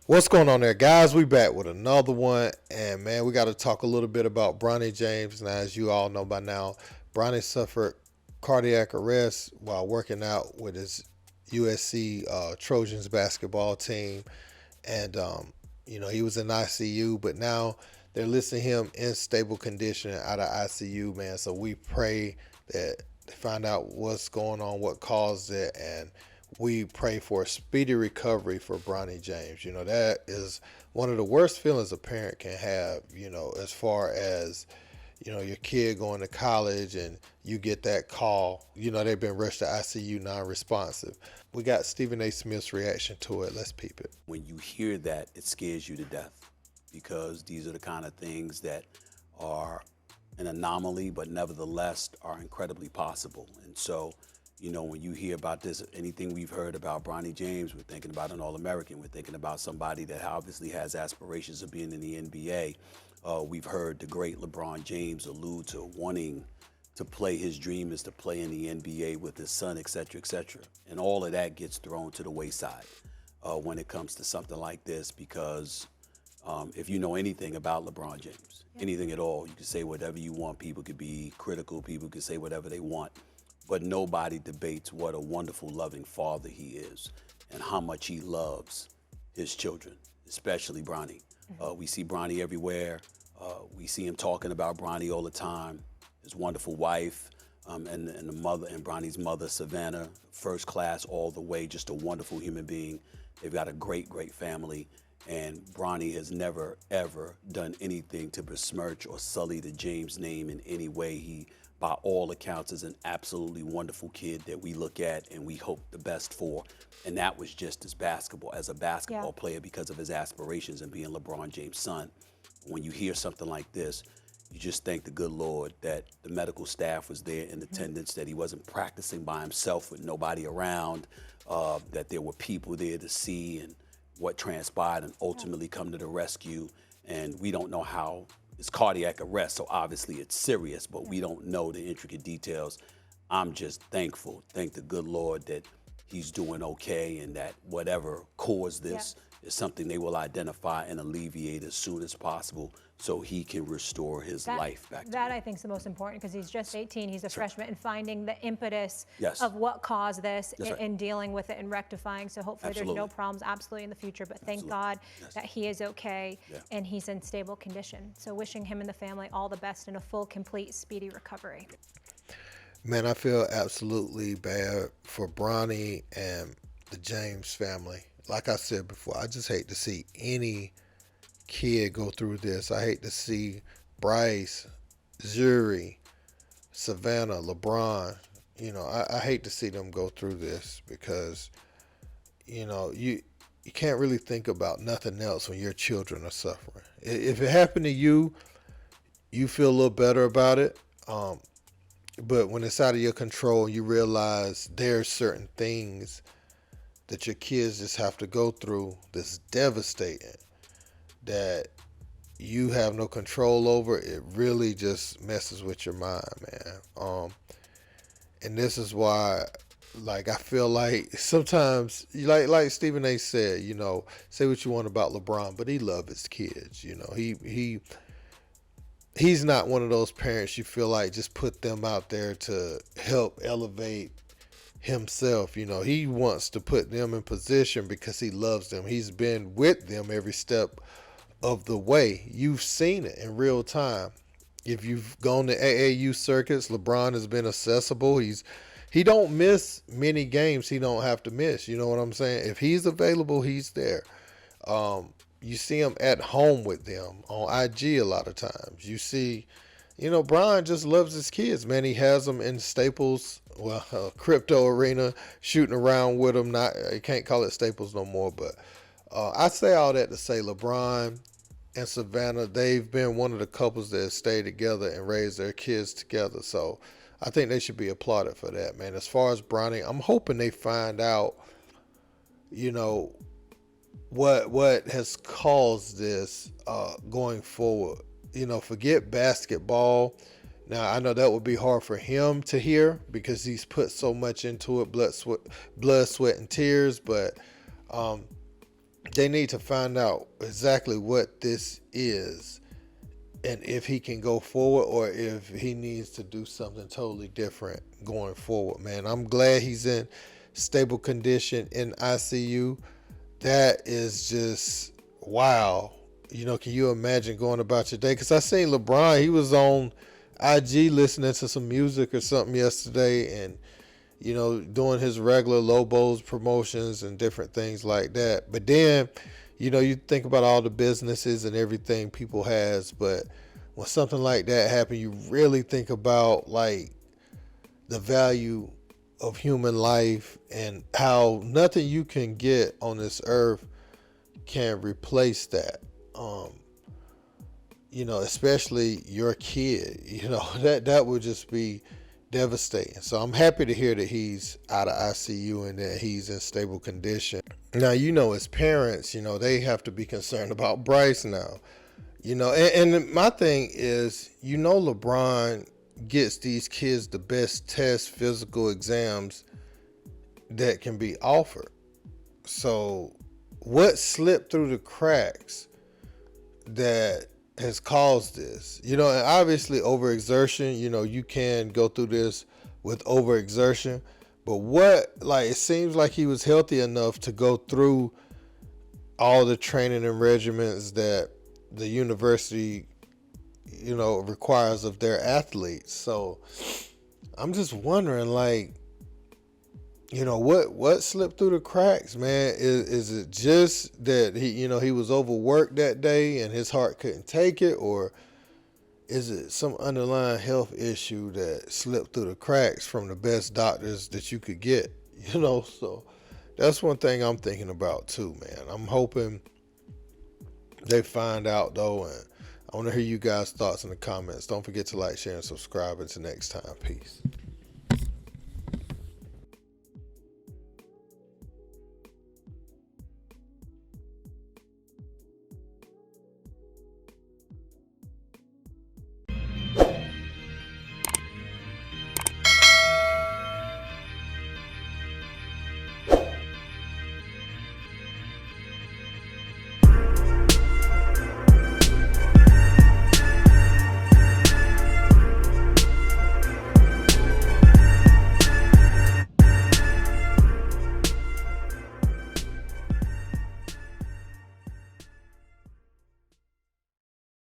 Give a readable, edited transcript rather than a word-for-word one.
What's going on there, guys? We back with another one, and man, we got to talk a little bit about Bronny James. Now, as you all know by now, Bronny suffered cardiac arrest while working out with his USC Trojans basketball team, and he was in ICU, but now they're listing him in stable condition out of ICU, man. So we pray that they find out what's going on, what caused it, and we pray for a speedy recovery for Bronny James. That is one of the worst feelings a parent can have, as far as, your kid going to college and you get that call, they've been rushed to ICU non-responsive. We got Stephen A. Smith's reaction to it. Let's peep it. When you hear that, it scares you to death because these are the kind of things that are an anomaly, but nevertheless are incredibly possible. And so, when you hear about this, anything we've heard about Bronny James, we're thinking about an All-American. We're thinking about somebody that obviously has aspirations of being in the NBA. We've heard the great LeBron James allude to wanting to play. His dream is to play in the NBA with his son, et cetera, et cetera. And all of that gets thrown to the wayside when it comes to something like this because if you know anything about LeBron James, anything at all, you can say whatever you want. People could be critical. People could say whatever they want. But nobody debates what a wonderful, loving father he is and how much he loves his children, especially Bronny. We see Bronny everywhere. We see him talking about Bronny all the time. His wonderful wife and the mother and Bronny's mother, Savannah, first class all the way, just a wonderful human being. They've got a great, great family. And Bronny has never, ever done anything to besmirch or sully the James name in any way. He, by all accounts, is an absolutely wonderful kid that we look at and we hope the best for. And that was just as a basketball player because of his aspirations and being LeBron James' son. When you hear something like this, you just thank the good Lord that the medical staff was there in attendance, that he wasn't practicing by himself with nobody around, that there were people there to see and what transpired and ultimately come to the rescue. And we don't know how. It's cardiac arrest, so obviously it's serious, but we don't know the intricate details. I'm just thankful, thank the good Lord that he's doing okay and that whatever caused this is something they will identify and alleviate as soon as possible so he can restore his life back to That I think is the most important because he's just 18, he's a freshman, and finding the impetus Yes. of what caused this That's right. and dealing with it and rectifying. So hopefully there's no problems absolutely in the future, but thank God that he is okay and he's in stable condition. So wishing him and the family all the best and a full, complete, speedy recovery. Man, I feel absolutely bad for Bronny and the James family. Like I said before, I just hate to see any kid go through this. I hate to see Bryce, Zuri, Savannah, LeBron. I hate to see them go through this because, you can't really think about nothing else when your children are suffering. If it happened to you, you feel a little better about it. But when it's out of your control, you realize there's certain things that your kids just have to go through that's devastating, that you have no control over. It really just messes with your mind, man. And this is why, I feel like sometimes, like Stephen A. said, say what you want about LeBron, but he loves his kids. He's not one of those parents you feel like just put them out there to help elevate himself. He wants to put them in position because he loves them. He's been with them every step of the way. You've seen it in real time. If you've gone to AAU circuits, LeBron has been accessible. He don't miss many games he don't have to miss. You know what I'm saying? If he's available, he's there. You see him at home with them on IG a lot of times. You see, Brian just loves his kids, man. He has them in Staples, crypto arena, shooting around with them. You can't call it Staples no more, but I say all that to say LeBron and Savannah, they've been one of the couples that have stayed together and raised their kids together. So I think they should be applauded for that, man. As far as Bronny, I'm hoping they find out, what has caused this going forward. Forget basketball. Now, I know that would be hard for him to hear because he's put so much into it, blood, sweat, and tears. But they need to find out exactly what this is and if he can go forward or if he needs to do something totally different going forward, man. I'm glad he's in stable condition in ICU. That is just wow. Can you imagine going about your day? Because I seen LeBron, he was on IG listening to some music or something yesterday and, doing his regular Lobos promotions and different things like that. But then, you think about all the businesses and everything people has, but when something like that happens, you really think about like the value of human life and how nothing you can get on this earth can replace that. Especially your kid, that would just be devastating. So I'm happy to hear that he's out of ICU and that he's in stable condition. Now, as parents, they have to be concerned about Bryce now. And my thing is, LeBron gets these kids the best test physical exams that can be offered. So what slipped through the cracks that has caused this? And obviously overexertion, you can go through this with overexertion, but it seems like he was healthy enough to go through all the training and regimens that the university, requires of their athletes. So I'm just wondering, what slipped through the cracks, man? Is it just that he was overworked that day and his heart couldn't take it, or is it some underlying health issue that slipped through the cracks from the best doctors that you could get? So that's one thing I'm thinking about too, man. I'm hoping they find out though, and I want to hear you guys' thoughts in the comments. Don't forget to like, share, and subscribe. Until next time, peace.